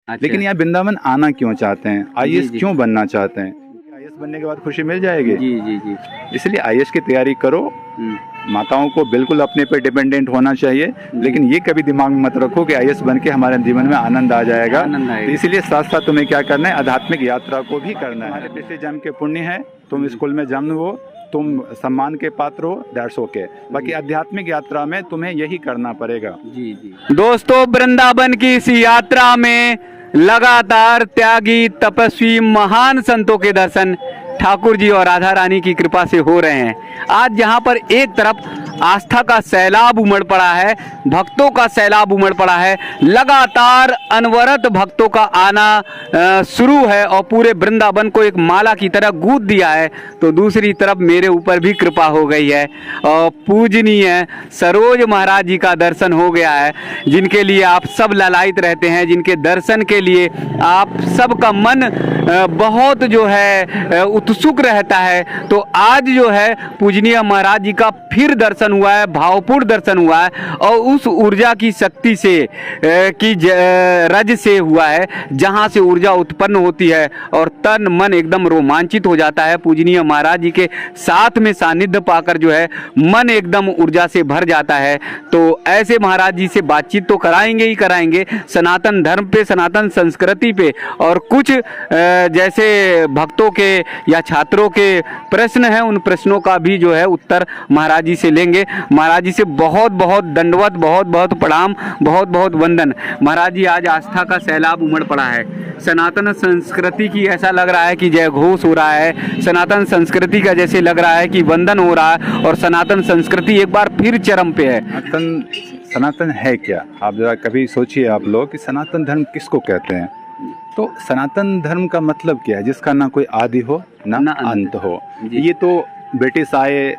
अच्छा। लेकिन यहाँ वृंदावन आना क्यों चाहते हैं, आईएएस जी। क्यों बनना चाहते हैं? आईएएस बनने के बाद खुशी मिल जाएगी। जी जी जी। इसलिए आईएएस की तैयारी करो। माताओं को बिल्कुल अपने पे डिपेंडेंट होना चाहिए, लेकिन ये कभी दिमाग में मत रखो कि आईएएस बन के हमारे जीवन में आनंद आ जाएगा। तो इसीलिए साथ साथ तुम्हें क्या करना है, आध्यात्मिक यात्रा को भी करना है। हमारे पिछले जन्म के पुण्य है, तुम स्कूल में जन्म हो, तुम सम्मान के पात्र हो, दैट्स ओके। बाकी आध्यात्मिक यात्रा में तुम्हें यही करना पड़ेगा। जी जी। दोस्तों, वृंदावन की इस यात्रा में लगातार त्यागी, तपस्वी, महान संतों के दर्शन ठाकुर जी और राधा रानी की कृपा से हो रहे हैं। आज यहाँ पर एक तरफ आस्था का सैलाब उमड़ पड़ा है, भक्तों का सैलाब उमड़ पड़ा है, लगातार अनवरत भक्तों का आना शुरू है और पूरे वृंदावन को एक माला की तरह गूंथ दिया है। तो दूसरी तरफ मेरे ऊपर भी कृपा हो गई है और पूजनीय सरोज महाराज जी का दर्शन हो गया है, जिनके लिए आप सब ललायित रहते हैं, जिनके दर्शन के लिए आप सबका मन बहुत जो है उत्सुक रहता है। तो आज जो है पूजनीय महाराज जी का फिर दर्शन हुआ है, भावपूर्ण दर्शन हुआ है और उस ऊर्जा की शक्ति से की रज से हुआ है, जहां से ऊर्जा उत्पन्न होती है और तन मन एकदम रोमांचित हो जाता है। पूजनीय महाराज जी के साथ में सानिध्य पाकर जो है मन एकदम ऊर्जा से भर जाता है। तो ऐसे महाराज जी से बातचीत तो कराएंगे ही कराएंगे, सनातन धर्म पे, सनातन संस्कृति पे, और कुछ जैसे भक्तों के या छात्रों के प्रश्न हैं, उन प्रश्नों का भी जो है उत्तर महाराज जी से लेंगे। महाराज जी से बहुत बहुत दंडवत, बहुत बहुत प्रणाम, बहुत बहुत वंदन। महाराज जी, आज आस्था का सैलाब उमड़ पड़ा है, सनातन संस्कृति की ऐसा लग रहा है कि जय घोष हो रहा है, सनातन संस्कृति का जैसे लग रहा है कि वंदन हो रहा है और सनातन संस्कृति एक बार फिर चरम पे है। सनातन है क्या? आप जरा कभी सोचिए आप लोग कि सनातन धर्म किसको कहते हैं। तो सनातन धर्म का मतलब क्या है? जिसका ना कोई आदि हो ना अंत हो। ये तो ब्रिटिश आए,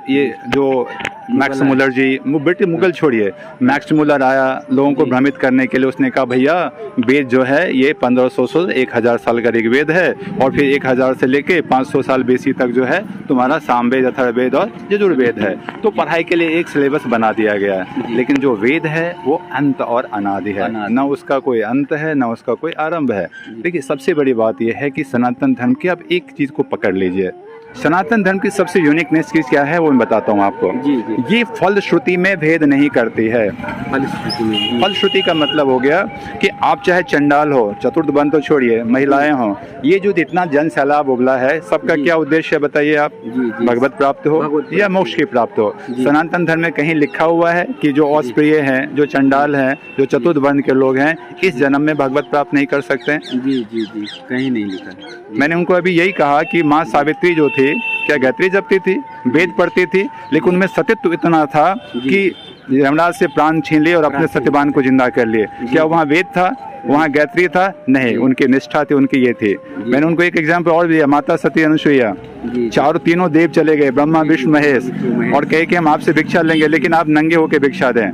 ये जो मैक्स मुलर जी, ब्रिटिश मुगल छोड़िए, मैक्स मुलर आया लोगों को भ्रमित करने के लिए। उसने कहा भैया वेद जो है ये 1500 से 1000 साल का ऋग्वेद है और फिर 1000 से लेके 500 साल बीसी तक जो है तुम्हारा सामवेद, अथर्ववेद और यजुर्वेद है। तो पढ़ाई के लिए एक सिलेबस बना दिया गया है, लेकिन जो वेद है वो अंत और अनादि है, ना उसका कोई अंत है ना उसका कोई आरंभ है। देखिए, सबसे बड़ी बात यह है कि सनातन धर्म की आप एक चीज को पकड़ लीजिए। सनातन धर्म की सबसे यूनिकनेस चीज क्या है वो मैं बताता हूँ आपको। जी। ये फलश्रुति में भेद नहीं करती है। फलश्रुति का मतलब हो गया कि आप चाहे चंडाल हो, चतुर्थ बन तो छोड़िए, महिलाएं हो, ये जो इतना जन सैलाब उगला है, सबका क्या उद्देश्य है बताइए आप? भगवत प्राप्त हो या मोक्ष की प्राप्त हो। सनातन धर्म में कहीं लिखा हुआ है कि जो अस्प्रिय हैं, जो चंडाल हैं, जो चतुर्थ वर्ण के लोग हैं, इस जन्म में भगवत प्राप्त नहीं कर सकते? जी जी जी, कहीं नहीं लिखा। मैंने उनको अभी यही कहा कि माँ सावित्री जो थी, क्या गायत्री जपती थी, वेद पढ़ती थी, लेकिन उनमें सत्यत्व इतना था कि यमराज से प्राण छीन लिए और अपने सत्यवान को जिंदा कर लिए। क्या वहाँ वेद था, वहाँ गायत्री था? नहीं, उनकी निष्ठा थी, उनकी ये थी। मैंने उनको एक एग्जाम्पल और दिया, माता सती अनुसुईया, तीनों देव चले गए, ब्रह्मा विष्णु महेश, और कहे कि हम आपसे भिक्षा लेंगे लेकिन आप नंगे होके भिक्षा दें।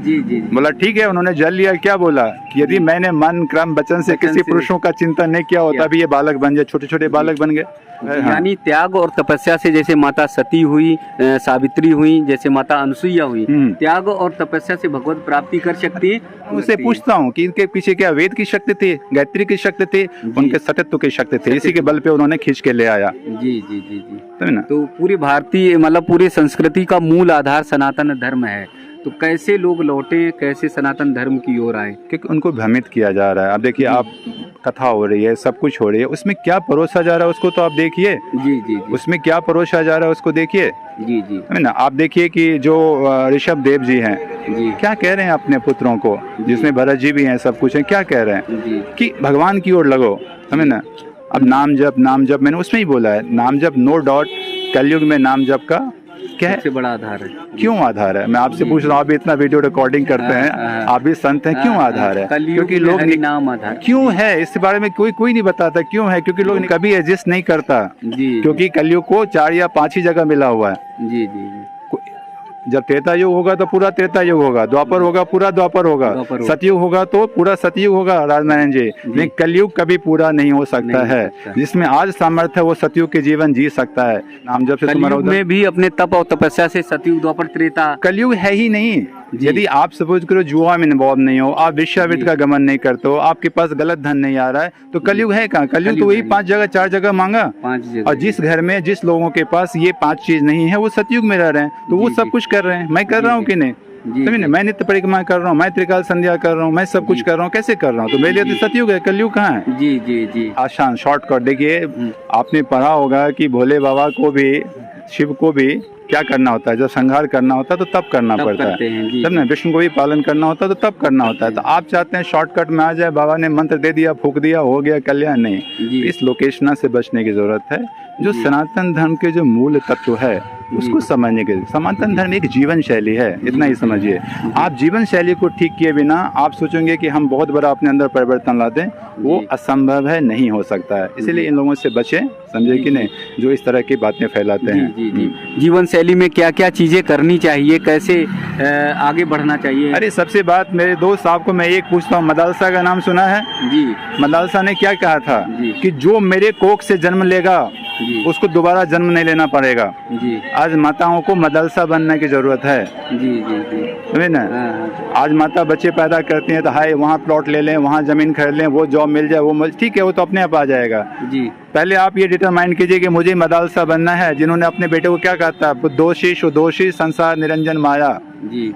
बोला ठीक है, उन्होंने जल लिया। क्या बोला कि यदि मैंने मन क्रम वचन से किसी पुरुषों का चिंतन नहीं किया होता भी ये बालक बन जाए, छोटे छोटे बालक बन गए। यानी त्याग और तपस्या से जैसे माता सती हुई, सावित्री हुई, जैसे माता अनुसुईया हुई, त्याग और तपस्या से भगवत प्राप्ति कर सकती है। उनसे पूछता हूँ कि इनके पीछे क्या वेद की शक्ति थी, गायत्री की शक्ति थी, उनके सत्यत्व की शक्ति थी, इसी के बल पे उन्होंने खींच के ले आया। जी जी जी जी। तो पूरी भारतीय मतलब पूरी संस्कृति का मूल आधार सनातन धर्म है। तो कैसे लोग लौटे, कैसे सनातन धर्म की ओर आए? क्योंकि उनको भ्रमित किया जा रहा है। अब देखिए, आप कथा हो रही है, सब कुछ हो रही है, उसमें क्या परोसा जा रहा है उसको तो आप देखिए। जी जी। उसमें क्या परोसा जा रहा है उसको देखिए। जी जी, है ना। आप देखिए कि जो ऋषभ देव जी हैं, क्या कह रहे हैं अपने पुत्रों को, जिसमें भरत जी भी हैं, सब कुछ है, क्या कह रहे हैं कि भगवान की ओर लगो, है ना। अब नाम जप, मैंने उसमें ही बोला है, नाम जप नो डाउट कलयुग में नाम जप का क्या है, सबसे बड़ा आधार है। क्यों आधार है? मैं आपसे पूछ रहा हूँ, आप भी इतना वीडियो रिकॉर्डिंग करते हैं, आप भी संत हैं, क्यों आधार है? क्योंकि लोग नाम आधार क्यों है इस बारे में कोई नहीं बताता क्यों है, क्योंकि लोग कभी एडजस्ट नहीं करता। क्योंकि कलयुग को 4 या 5 ही जगह मिला हुआ है। जी जी। जब त्रेता युग होगा तो पूरा त्रेता युग होगा, द्वापर होगा पूरा द्वापर होगा, सतयुग होगा तो पूरा सतयुग होगा राजनारायण जी। लेकिन कलयुग कभी पूरा नहीं हो सकता है। जिसमें आज सामर्थ्य है वो सतयुग के जीवन जी सकता है। नाम जब से तुम्हारा में भी अपने तप और तपस्या से सतयुग, द्वापर, त्रेता, कलयुग है ही नहीं। यदि आप सपोज करो जुआ में इन्वॉल्व नहीं हो, आप वेश्यावृत्ति का गमन नहीं करते हो, आपके पास गलत धन नहीं आ रहा है, तो कलयुग है कहाँ? कलयुग तो वही 5 जगह 4 जगह मांगा। 5 जगह। और जिस घर में जिस लोगों के पास ये 5 चीज नहीं है वो सतयुग में रह रहे हैं, तो वो सब कुछ कर रहे हैं। मैं कर रहा हूँ कि नहीं? तभी ना, मैं नित्य परिक्रमा कर रहा हूँ, मैं त्रिकाल संध्या कर रहा हूँ, मैं सब कुछ कर रहा हूँ, कैसे कर रहा हूँ? तो मेरे लिए तो सतयुग है, कलयुग कहाँ है? जी जी जी। आसान शॉर्टकट। देखिए, आपने पढ़ा होगा कि भोले बाबा को भी, शिव को भी क्या करना होता है? जब संहार करना होता है तो तब करना पड़ता है, तब ना। विष्णु को भी पालन करना होता है तो तब करना होता है। तो आप चाहते हैं शॉर्टकट में आ जाए, बाबा ने मंत्र दे दिया, फूक दिया, हो गया कल्याण? नहीं, इस लोकेशना से बचने की जरूरत है। जो सनातन धर्म के जो मूल तत्व है उसको समझने के, सनातन धर्म एक जीवन शैली है, इतना ही समझिए। आप जीवन शैली को ठीक किए बिना आप सोचेंगे कि हम बहुत बड़ा अपने अंदर परिवर्तन ला दें, वो असंभव है, नहीं हो सकता है। इसीलिए इन लोगों से बचें, समझे कि नहीं, जो इस तरह की बातें फैलाते हैं। जीवन शैली में क्या क्या चीजें करनी चाहिए, कैसे आगे बढ़ना चाहिए? अरे सबसे बात, मेरे दोस्त साहब को मैं एक पूछता हूँ, मदालसा का नाम सुना है? जी। मदालसा ने क्या कहा था कि जो मेरे कोख से जन्म लेगा उसको दोबारा जन्म नहीं लेना पड़ेगा। जी। आज माताओं को मदरसा बनने की जरूरत है। जी जी जी, समझे ना? आज माता बच्चे पैदा करती हैं तो हाय वहाँ प्लॉट ले लें, वहाँ जमीन खरीद लें, वो जॉब मिल जाए, वो ठीक है, वो तो अपने आप आ जाएगा। जी। पहले आप ये डिटरमाइन कीजिए कि मुझे मदरसा बनना है। जिन्होंने अपने बेटे को क्या कहा था? दोषी सुदोषी संसार निरंजन माया। जी।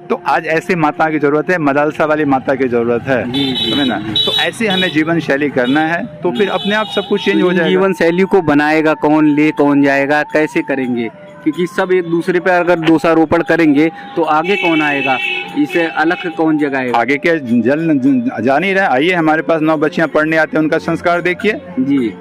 तो आज ऐसे माता की जरूरत है, मदरसा वाली माता की जरूरत है, समझे ना? तो ऐसे हमें जीवन शैली करना है, तो फिर अपने आप सब कुछ चेंज हो जाएगा। जीवन शैली को बनाएगा कौन, ले कौन जाएगा, कैसे करेंगे? क्योंकि सब एक दूसरे पे अगर दोषारोपण करेंगे तो आगे कौन आएगा, इसे अलग कौन जगाएगा? आगे के जल जा नहीं रहा। आइए, हमारे पास 9 बच्चियां पढ़ने आते हैं, उनका संस्कार देखिए। जी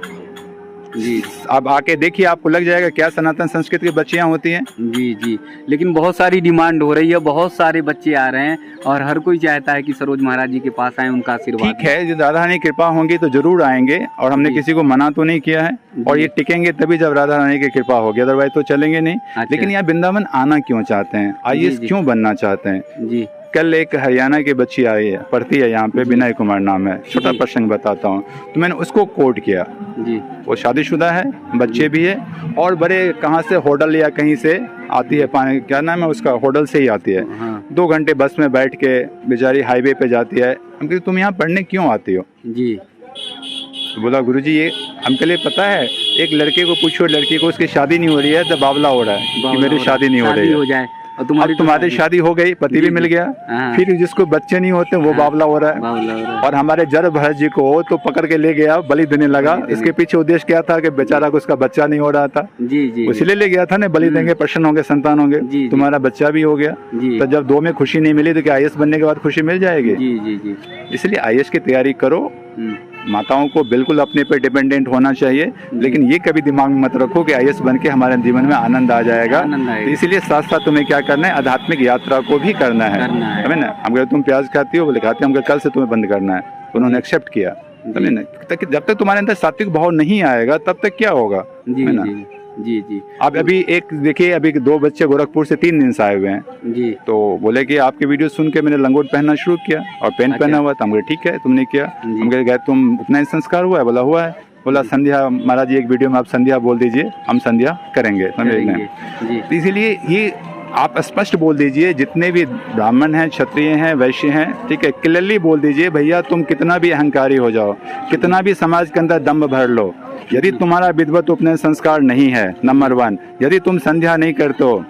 जी। आप आके देखिए, आपको लग जाएगा क्या सनातन संस्कृति की बच्चियां होती हैं। जी जी। लेकिन बहुत सारी डिमांड हो रही है, बहुत सारे बच्चे आ रहे हैं और हर कोई चाहता है कि सरोज महाराज जी के पास आए, उनका आशीर्वाद। ठीक है, जो राधा रानी की कृपा होंगी तो जरूर आएंगे, और हमने किसी को मना तो नहीं किया है। और ये टिकेंगे तभी जब राधा रानी की कृपा होगी, अदरवाइज तो चलेंगे नहीं। अच्छा। लेकिन यहाँ वृंदावन आना क्यों चाहते हैं, आईएएस क्यों बनना चाहते हैं? जी। कल एक हरियाणा की बच्ची आई है, पढ़ती है यहाँ पे, विनय कुमार नाम है। छोटा प्रसंग बताता हूँ, तो मैंने उसको कोट किया। जी। वो शादीशुदा है, बच्चे भी है, और बड़े कहाँ से होटल या कहीं से आती है, पानी क्या नाम है उसका, होटल से ही आती है। 2 घंटे बस में बैठ के बेचारी हाईवे पे जाती है। हम कहते तुम यहाँ पढ़ने क्यों आती हो? जी। तो बोला गुरुजी ये हमको लिए पता है, एक लड़के को पूछो, लड़की को उसकी शादी नहीं हो रही है तो बावला हो रहा है कि मेरी शादी नहीं हो रही है। और तुम्हारी शादी हो गई, पति भी मिल गया, फिर जिसको बच्चे नहीं होते वो बावला हो रहा है। और हमारे जड़ भरत जी को तो पकड़ के ले गया, बलि देने लगा। इसके पीछे उद्देश्य क्या था कि बेचारा को उसका बच्चा नहीं हो रहा था, इसलिए ले गया था ना, बलि देंगे, प्रसन्न होंगे, संतान होंगे। तुम्हारा बच्चा भी हो गया, तो जब 2 में खुशी नहीं मिली तो क्या आईएएस बनने के बाद खुशी मिल जाएगी? इसलिए आईएएस की तैयारी करो। माताओं को बिल्कुल अपने पे डिपेंडेंट होना चाहिए, लेकिन ये कभी दिमाग में मत रखो कि आईएएस बन के हमारे जीवन में आनंद आ जाएगा। तो इसीलिए साथ साथ तुम्हें क्या करना है, आध्यात्मिक यात्रा को भी करना है, समझे ना? हम कहते तुम प्याज खाती हो, बोले खाते, हम कल से तुम्हें बंद करना है। उन्होंने एक्सेप्ट किया, समझे ना? जब तक तुम्हारे अंदर सात्विक भाव नहीं आएगा तब तक क्या होगा, है ना? जी जी। अब अभी एक देखिए, अभी 2 बच्चे गोरखपुर से 3 दिन से आए हुए हैं जी। तो बोले कि आपके वीडियो सुन के मैंने लंगोट पहनना शुरू किया और पेंट पहना हुआ था। हम कहे ठीक है, तुमने किया। हम कहे तुम उतना ही संस्कार हुआ है? बोला हुआ है। बोला संध्या महाराज जी एक वीडियो में आप संध्या बोल दीजिए, हम संध्या करेंगे, समझे? तो इसीलिए ये आप स्पष्ट बोल दीजिए, जितने भी ब्राह्मण हैं, क्षत्रिय हैं, वैश्य हैं, ठीक है, क्लियरली बोल दीजिए, भैया तुम कितना भी अहंकारी हो जाओ, कितना भी समाज के अंदर दम्भ भर लो, यदि तुम्हारा विधिवत उपनयन संस्कार नहीं है, नंबर 1, यदि तुम संध्या नहीं करते हो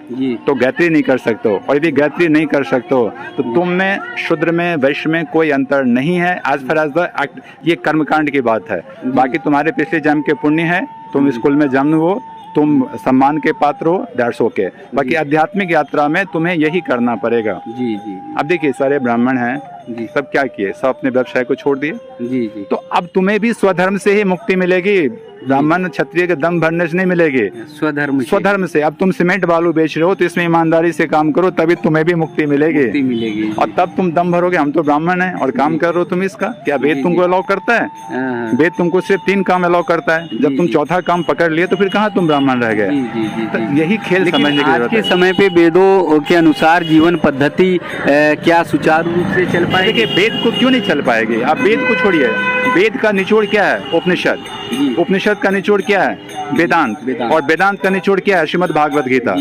तो गायत्री नहीं कर सकते हो, और यदि गायत्री नहीं कर सकते हो तो तुम में, शूद्र में, वैश्य में कोई अंतर नहीं है। एज फार एज द ये कर्मकांड की बात है। बाकी तुम्हारे पिछले जन्म के पुण्य है, तुम स्कूल में जन्म हो, तुम सम्मान के पात्र हो, दैट्स ओके। बाकी आध्यात्मिक यात्रा में तुम्हें यही करना पड़ेगा। जी जी। अब देखिए, सारे ब्राह्मण हैं, सब क्या किए, सब अपने व्यवसाय को छोड़ दिए। जी जी। तो अब तुम्हें भी स्वधर्म से ही मुक्ति मिलेगी, ब्राह्मण क्षत्रिय के दम भरने से नहीं मिलेगी, स्वधर्म से। अब तुम सीमेंट बालू बेच रहे हो तो इसमें ईमानदारी से काम करो, तभी तुम्हें भी मुक्ति मिलेगी। और तब तुम दम भरोगे, हम तो ब्राह्मण हैं और काम कर रहे हो तुम इसका, क्या वेद तुमको अलाउ करता है? वेद तुमको सिर्फ 3 काम अलाउ करता है, जब तुम चौथा काम पकड़ लिए तो फिर कहाँ तुम ब्राह्मण रह गए? तो यही खेल समझने की जरूरत है। आज के समय पे वेदों के अनुसार जीवन पद्धति क्या सुचारू रूप से चल पाएगी? देखिए वेद को क्यों नहीं चल पाएगी? आप वेद को छोड़िए, वेद का निचोड़ क्या है? उपनिषद। उपनिषद का निचोड़ क्या है? वेदांत। और वेदांत का निचोड़ क्या है? श्रीमद् भागवत गीता।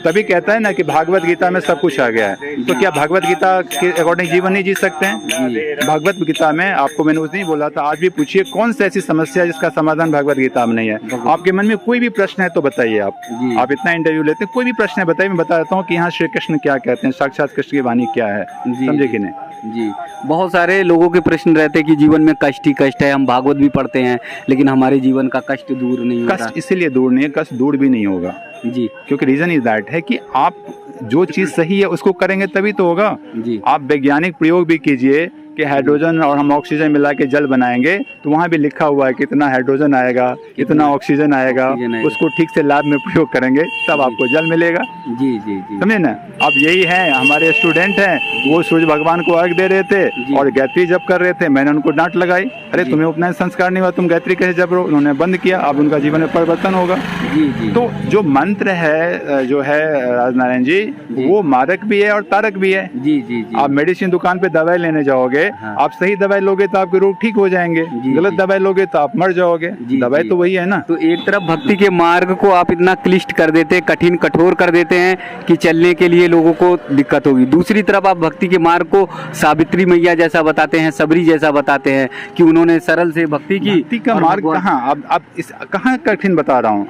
तभी कहता है ना कि भागवत गीता में सब कुछ आ गया है। तो क्या भागवत गीता के अकॉर्डिंग जीवन नहीं जी सकते हैं? भागवत गीता में आपको मैंने उस दिन बोला था, आज भी पूछिए कौन सी ऐसी समस्या है जिसका समाधान भागवत गीता में नहीं है? आपके मन में कोई भी प्रश्न है तो बताइए। आप इतना इंटरव्यू लेते हैं, कोई भी प्रश्न है बताइए, मैं बता देता हूँ कि यहाँ श्री कृष्ण क्या कहते हैं, साक्षात कृष्ण की वाणी क्या है। समझे कि नहीं? जी, बहुत सारे लोगों के प्रश्न रहते हैं कि जीवन में कष्ट ही कष्ट है, हम भागवत भी पढ़ते हैं लेकिन हमारे जीवन का कष्ट दूर नहीं होता। कष्ट इसलिए दूर नहीं है, कष्ट दूर भी नहीं होगा जी, क्योंकि रीजन इज दैट है कि आप जो चीज सही है उसको करेंगे तभी तो होगा जी। आप वैज्ञानिक प्रयोग भी कीजिए कि हाइड्रोजन और हम ऑक्सीजन मिला के जल बनाएंगे, तो वहाँ भी लिखा हुआ है कितना हाइड्रोजन आएगा, कितना ऑक्सीजन आएगा, उसको ठीक से लैब में प्रयोग करेंगे तब आपको जल मिलेगा। जी जी जी, समझे ना? अब यही है, हमारे स्टूडेंट हैं, वो सूर्य भगवान को अर्घ दे रहे थे और गायत्री जप कर रहे थे। मैंने उनको डांट लगाई, अरे तुम्हें उपनयन संस्कार नहीं हुआ, तुम गायत्री कैसे जप रहे हो? उन्होंने बंद किया, अब उनका जीवन में परिवर्तन होगा। जी जी। तो जो मंत्र है जो है राजनारायण जी, वो मारक भी है और तारक भी है। जी जी जी। आप मेडिसिन दुकान पे दवाई लेने जाओगे, आप सही दवाई लोगे तो आपके रोग ठीक हो जाएंगे, गलत दवाई लोगे तो आप मर जाओगे। दवाई तो वही है ना। तो एक तरफ भक्ति के मार्ग को आप इतना क्लिष्ट कर देते हैं, कठिन कठोर कर देते हैं कि चलने के लिए लोगों को दिक्कत होगी। दूसरी तरफ आप भक्ति के मार्ग को सावित्री मैया जैसा बताते हैं, सबरी जैसा बताते हैं कि उन्होंने सरल से भक्ति की। भक्ति का मार्ग कहाँ? अब इस कहाँ कठिन बता रहा हूँ।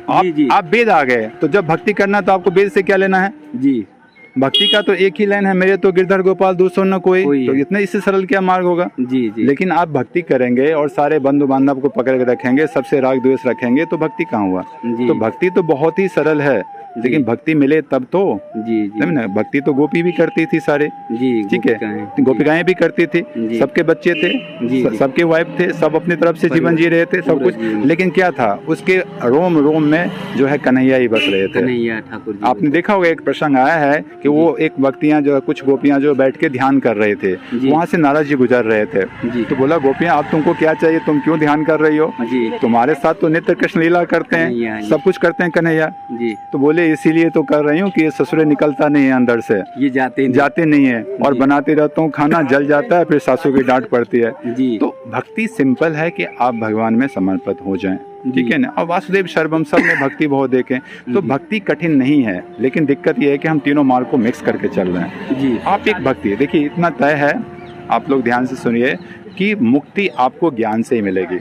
आप वेद आ गए, तो जब भक्ति करना तो आपको वेद से क्या लेना है? जी, भक्ति का तो एक ही लाइन है, मेरे तो गिरधर गोपाल दूसरों न कोई। तो इतने इससे सरल क्या मार्ग होगा? जी जी। लेकिन आप भक्ति करेंगे और सारे बंधु बांधव को पकड़ के रखेंगे, सबसे राग द्वेष रखेंगे, तो भक्ति कहाँ हुआ? तो भक्ति तो बहुत ही सरल है, लेकिन भक्ति मिले तब तो। जी जी। ना, भक्ति तो गोपी भी करती थी सारे। जी, ठीक है, गोपिकाएं भी करती थी, सबके बच्चे थे, सबके वाइफ थे, सब अपनी तरफ से जीवन जी रहे थे, सब कुछ। लेकिन क्या था, उसके रोम रोम में जो है कन्हैया ही बस रहे थे। कन्हैया ठाकुर जी। आपने देखा होगा एक प्रसंग आया है कि वो एक भक्तियां जो कुछ गोपियां जो बैठ के ध्यान कर रहे थे, वहाँ से नारद जी गुजर रहे थे। तो बोला, गोपियां अब तुमको क्या चाहिए, तुम क्यों ध्यान कर रही हो? तुम्हारे साथ तो नित्य कृष्ण लीला करते हैं, सब कुछ करते हैं कन्हैया। तो बोले इसीलिए तो कर रही हूँ कि ये ससुरे निकलता नहीं है अंदर से, ये जाते नहीं है, और बनाते रहता हूँ खाना, जल जाता है, फिर सासू की डांट पड़ती है। तो भक्ति सिंपल है कि आप भगवान में समर्पित हो जाएं, ठीक है ना। और वासुदेव सर्वम सब में भक्ति बहुत देखें, तो भक्ति कठिन नहीं है, लेकिन दिक्कत यह है कि हम तीनों मार्ग को मिक्स करके चल रहे हैं। आप एक भक्ति देखिए, इतना तय है, आप लोग ध्यान से सुनिए कि मुक्ति आपको ज्ञान से ही मिलेगी।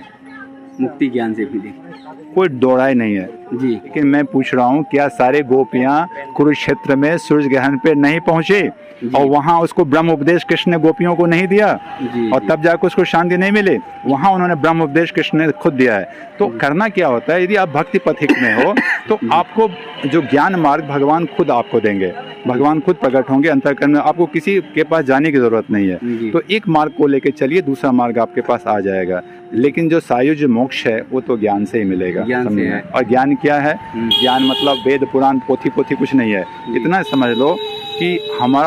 मुक्ति ज्ञान से मिलेगी, कोई दौड़ाई नहीं है जी। लेकिन मैं पूछ रहा हूँ, क्या सारे गोपियां कुरुक्षेत्र में सूर्य ग्रहण पे नहीं पहुंचे और वहां उसको ब्रह्म उपदेश कृष्ण ने गोपियों को नहीं दिया और तब जाकर उसको शांति नहीं मिले? वहां उन्होंने ब्रह्म उपदेश कृष्ण ने खुद दिया है। तो करना क्या होता है, यदि आप भक्ति पथिक में हो तो आपको जो ज्ञान मार्ग भगवान खुद आपको देंगे, भगवान खुद प्रकट होंगे अंतःकरण में, आपको किसी के पास जाने की जरूरत नहीं है। तो एक मार्ग को लेके चलिए, दूसरा मार्ग आपके पास आ जाएगा। लेकिन जो सायुज्य मोक्ष है वो तो ज्ञान से ही मिलेगा। और ज्ञान क्या है? ज्ञान मतलब वेद पुराण पोथी कुछ नहीं है। इतना समझ लो कि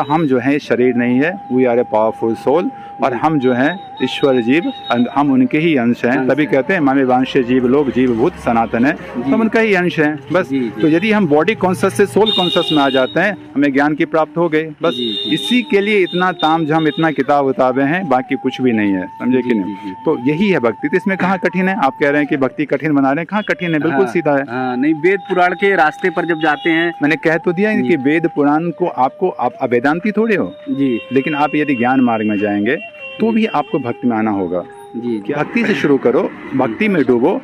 हम जो है शरीर नहीं है, we are a powerful soul, और हम जो हैं ईश्वर जीव, हम उनके ही अंश हैं। तभी कहते हैं मामे वांशे जीव लोग जीवभूत सनातन है, तो उनका ही अंश है बस। तो यदि हम बॉडी कॉन्शियस से सोल कॉन्शियस में आ जाते हैं, हमें ज्ञान की प्राप्त हो गई बस। इसी के लिए इतना तामझाम, इतना किताब उताबे हैं, बाकी कुछ भी नहीं है, समझे कि नहीं? तो यही है भक्ति। तो इसमें कहाँ कठिन है? आप कह रहे हैं कि भक्ति कठिन बना रहे हैं, कहाँ कठिन है? बिल्कुल सीधा है। नहीं, वेद पुराण के रास्ते पर जब जाते हैं, मैंने कह तो दिया कि वेद पुराण को आपको, आप वेदांती थोड़े हो जी, लेकिन आप यदि ज्ञान मार्ग में जाएंगे तो भी आपको भक्ति में आना होगा जी। भक्ति से शुरू करो, भक्ति में डूबो,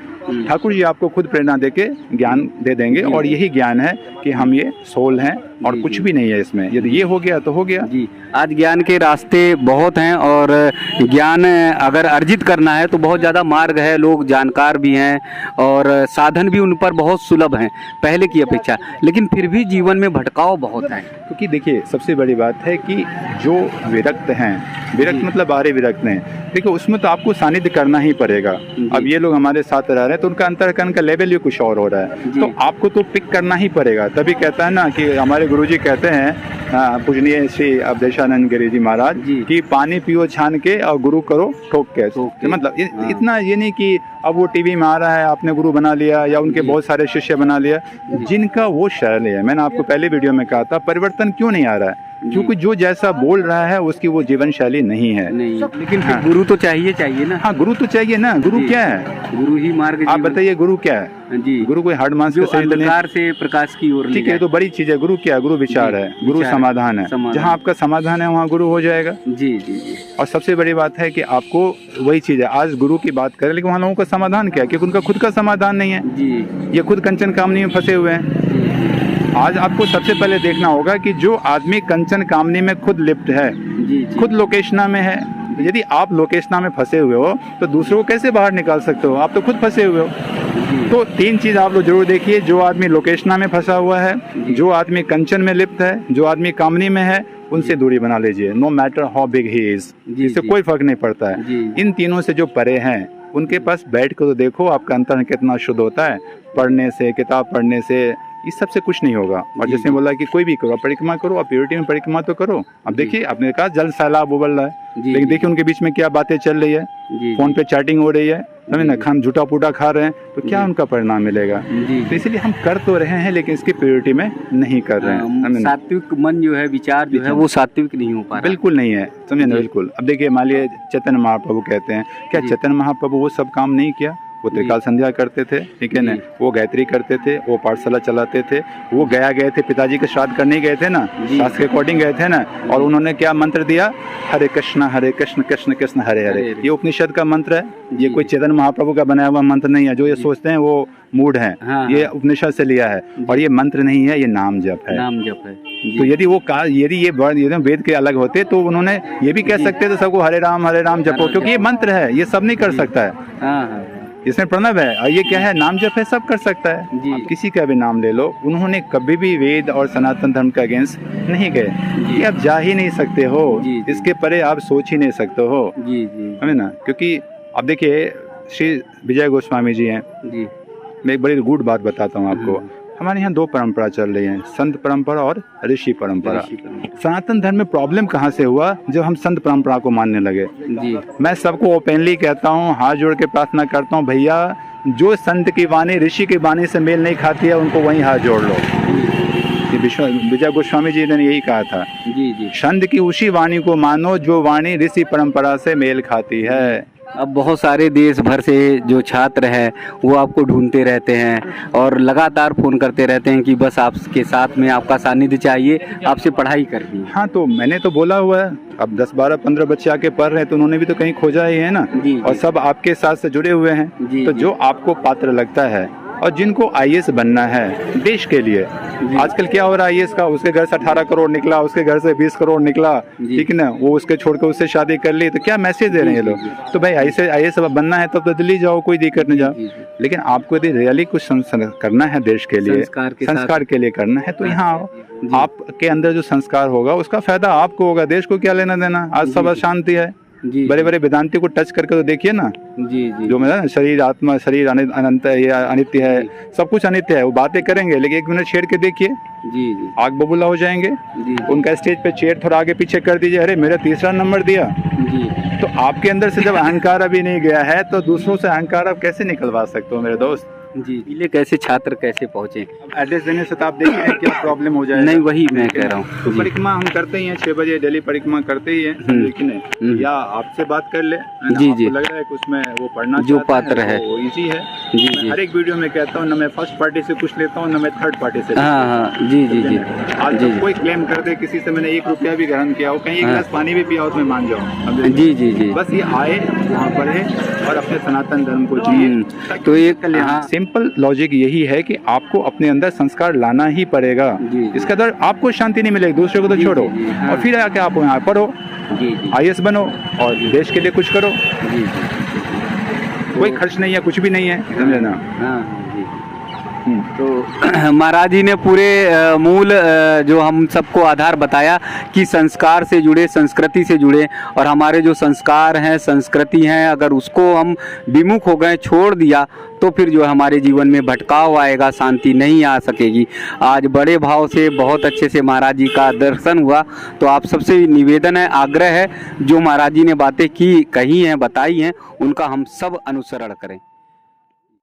ठाकुर जी आपको खुद प्रेरणा देके ज्ञान दे देंगे। और यही ज्ञान है कि हम ये सोल हैं और कुछ भी नहीं है इसमें। यदि ये हो गया तो हो गया जी। आज ज्ञान के रास्ते बहुत हैं और ज्ञान अगर अर्जित करना है तो बहुत ज़्यादा मार्ग है, लोग जानकार भी हैं और साधन भी उन पर बहुत सुलभ हैं पहले की अपेक्षा, लेकिन फिर भी जीवन में भटकाव बहुत है। क्योंकि देखिए, सबसे बड़ी बात है कि जो विरक्त हैं, विरक्त मतलब आर्य विरक्त हैं, देखो उसमें तो आपको सानिध्य करना ही पड़ेगा। अब ये लोग हमारे साथ रह रहे हैं तो उनका अंतःकरण का लेवल भी कुछ और हो रहा है, तो आपको तो पिक करना ही पड़ेगा। तभी कहता है ना कि हमारे गुरुजी कहते हैं, पूजनीय श्री अवधेशानंद गिरी जी महाराज, कि पानी पियो छान के और गुरु करो ठोक के। मतलब इतना ये नहीं कि अब वो टीवी में आ रहा है आपने गुरु बना लिया या उनके बहुत सारे शिष्य बना लिया। जिनका वो शैली है, मैंने आपको पहले वीडियो में कहा था, परिवर्तन क्यों नहीं आ रहा है? क्योंकि जो जैसा बोल रहा है उसकी वो जीवन शैली नहीं है। नहीं, लेकिन फिर गुरु तो चाहिए ना। हाँ, गुरु तो चाहिए ना। गुरु क्या है? गुरु ही मार्ग। आप बताइए गुरु क्या है? जी, गुरु कोई हार्ड मास जो अंधकार से प्रकाश की ओर। ठीक है, तो बड़ी चीज है। गुरु क्या है? गुरु विचार है, गुरु समाधान है। जहाँ आपका समाधान है वहाँ गुरु हो जाएगा। जी जी जी। और सबसे बड़ी बात है कि आपको वही चीज है, आज गुरु की बात करें लेकिन वहाँ लोगों का समाधान क्या है? क्योंकि उनका खुद का समाधान नहीं है जी। ये खुद कंचन कामनी में फंसे हुए हैं। आज आपको सबसे पहले देखना होगा कि जो आदमी कंचन कामनी में खुद लिप्त है, खुद लोकेशना में है, यदि आप लोकेशना में फंसे हुए हो तो दूसरों को कैसे बाहर निकाल सकते हो? आप तो खुद फंसे हुए हो। तो तीन चीज आप लोग जरूर देखिए। जो आदमी लोकेशना में फंसा हुआ है, जो आदमी कंचन में लिप्त है, जो आदमी कामनी में है, उनसे दूरी बना लीजिए। No matter how big he is, इससे कोई फर्क नहीं पड़ता है। इन तीनों से जो परे हैं उनके पास बैठ कर तो देखो आपका अंतर्मन कितना शुद्ध होता है। पढ़ने से, किताब पढ़ने से, इस सब से कुछ नहीं होगा। और जैसे बोला कि कोई भी करो, परिक्रमा करो, आप प्योरिटी में परिक्रमा तो करो। अब देखिए, आपने कहा जल सैलाब उबल रहा है, लेकिन देखिए उनके बीच में क्या बातें चल रही है। फोन पे चैटिंग हो रही है, समझे ना, खान झूठा पूटा खा रहे हैं, तो क्या उनका परिणाम मिलेगा? तो इसलिए हम कर तो रहे हैं लेकिन इसकी प्योरिटी में नहीं कर रहे हैं। सात्विक मन जो है, विचार जो है, वो सात्विक नहीं हो पा रहा। बिल्कुल नहीं है, समझे ना, बिल्कुल। अब देखिए, मान लिया चैतन्य महाप्रभु कहते हैं, क्या चैतन्य महाप्रभु वो सब काम नहीं किया? वो त्रिकाल संध्या करते थे, ठीक है ना, वो गायत्री करते थे, वो पाठशाला चलाते थे, वो गया गए थे, पिताजी के श्राद्ध करने गए थे ना, शास्त्र के अकॉर्डिंग गए थे ना, और उन्होंने क्या मंत्र दिया? हरे कृष्ण कृष्ण कृष्ण हरे हरे। ये उपनिषद का मंत्र है, ये कोई चेतन महाप्रभु का बनाया हुआ मंत्र नहीं है। जो ये सोचते हैं वो मूड है। ये उपनिषद से लिया है और ये मंत्र नहीं है, ये नाम जप है। नाम जप है। तो यदि वो ये वेद के अलग होते तो उन्होंने ये भी कह सकते थे सबको हरे राम जपो, क्योंकि ये मंत्र है, ये सब नहीं कर सकता है। इसमें प्रणव है और ये क्या है? नाम जप है, सब कर सकता है। आप किसी का भी नाम ले लो, उन्होंने कभी भी वेद और सनातन धर्म के अगेंस्ट नहीं गए। ये आप जा ही नहीं सकते हो, इसके परे आप सोच ही नहीं सकते हो, है ना। क्योंकि अब देखिए, श्री विजय गोस्वामी जी हैं। मैं एक बड़ी गुड बात बताता हूँ आपको। हमारे यहाँ दो परंपरा चल रही हैं, संत परंपरा और ऋषि परंपरा। सनातन धर्म में प्रॉब्लम कहाँ से हुआ? जब हम संत परंपरा को मानने लगे। मैं सबको ओपनली कहता हूँ, हाथ जोड़ के प्रार्थना करता हूँ, भैया जो संत की वाणी ऋषि की वाणी से मेल नहीं खाती है उनको वहीं हाथ जोड़ लो। विजय गोस्वामी जी ने यही कहा था, संत की उसी वाणी को मानो जो वाणी ऋषि परंपरा से मेल खाती है। अब बहुत सारे देश भर से जो छात्र हैं वो आपको ढूंढते रहते हैं और लगातार फ़ोन करते रहते हैं कि बस आपके साथ में आपका सानिध्य चाहिए, आपसे पढ़ाई करनी। हाँ, तो मैंने तो बोला हुआ है, अब 10, 12, 15 बच्चे आके पढ़ रहे हैं तो उन्होंने भी तो कहीं खोजा ही है ना। और सब आपके साथ से जुड़े हुए हैं। तो जो आपको पात्र लगता है और जिनको आईएएस बनना है देश के लिए, आजकल क्या हो रहा है आईएएस का, उसके घर से 18 करोड़ निकला, उसके घर से 20 करोड़ निकला, ठीक है ना, वो उसके छोड़ के उससे शादी कर ली, तो क्या मैसेज दे रहे हैं ये लोग? तो भाई आईएएस बनना है तब तो दिल्ली जाओ, कोई दिक्कत नहीं, जाओ। लेकिन आपको यदि रियली कुछ करना है देश के लिए, संस्कार के लिए करना है, तो यहाँ आओ। आपके अंदर जो संस्कार होगा उसका फायदा आपको होगा, देश को क्या लेना देना। आज सब अशांति है। बड़े बड़े वेदांति को टच करके तो देखिए ना, जो मतलब शरीर आत्मा, शरीर अनंत है, ये अनित्य है, सब कुछ अनित्य है, वो बातें करेंगे, लेकिन 1 मिनट छेड़ के देखिए, आग बबूला हो जाएंगे। उनका स्टेज पे चेयर थोड़ा आगे पीछे कर दीजिए, अरे मेरा 3रा नंबर दिया। तो आपके अंदर से जब अहंकार अभी नहीं गया है तो दूसरों से अहंकार आप कैसे निकलवा सकते हो मेरे दोस्त? इसीलिए कैसे छात्र कैसे पहुँचे? एड्रेस देने से तो आप देख रहे हैं क्या प्रॉब्लम हो जाए। नहीं, वही मैं कह रहा हूँ। तो परिक्रमा हम करते ही हैं, 6 बजे डेली परिक्रमा करते ही हैं, लेकिन या आपसे बात कर ले, आपको लग रहा है कि उसमें वो पढ़ना जो पात्र है वो इजी है। मैं हर एक वीडियो में कहता हूँ, न मैं फर्स्ट पार्टी से कुछ लेता हूँ, न मैं थर्ड पार्टी से। आज कोई क्लेम कर दे किसी से मैंने 1 रुपया भी ग्रहण किया हो, कहीं 1 गिलास पानी भी पिया हो तो मैं मान जाऊँ। जी। बस ये आए, वहाँ पढ़े और अपने सनातन धर्म को जिए। तो एक सिंपल लॉजिक यही है कि आपको अपने अंदर संस्कार लाना ही पड़ेगा। इसके अंदर आपको शांति नहीं मिलेगी, दूसरे को तो छोड़ो, और फिर आके आप यहाँ पढ़ो, आईएएस बनो और देश के लिए कुछ करो। कोई खर्च नहीं है, कुछ भी नहीं है, समझे ना। तो महाराज जी ने पूरे मूल जो हम सबको आधार बताया कि संस्कार से जुड़े, संस्कृति से जुड़े, और हमारे जो संस्कार हैं, संस्कृति हैं, अगर उसको हम विमुख हो गए, छोड़ दिया, तो फिर जो हमारे जीवन में भटकाव आएगा, शांति नहीं आ सकेगी। आज बड़े भाव से, बहुत अच्छे से महाराज जी का दर्शन हुआ। तो आप सबसे निवेदन है, आग्रह है, जो महाराज जी ने बातें की, कही हैं, बताई हैं, उनका हम सब अनुसरण करें।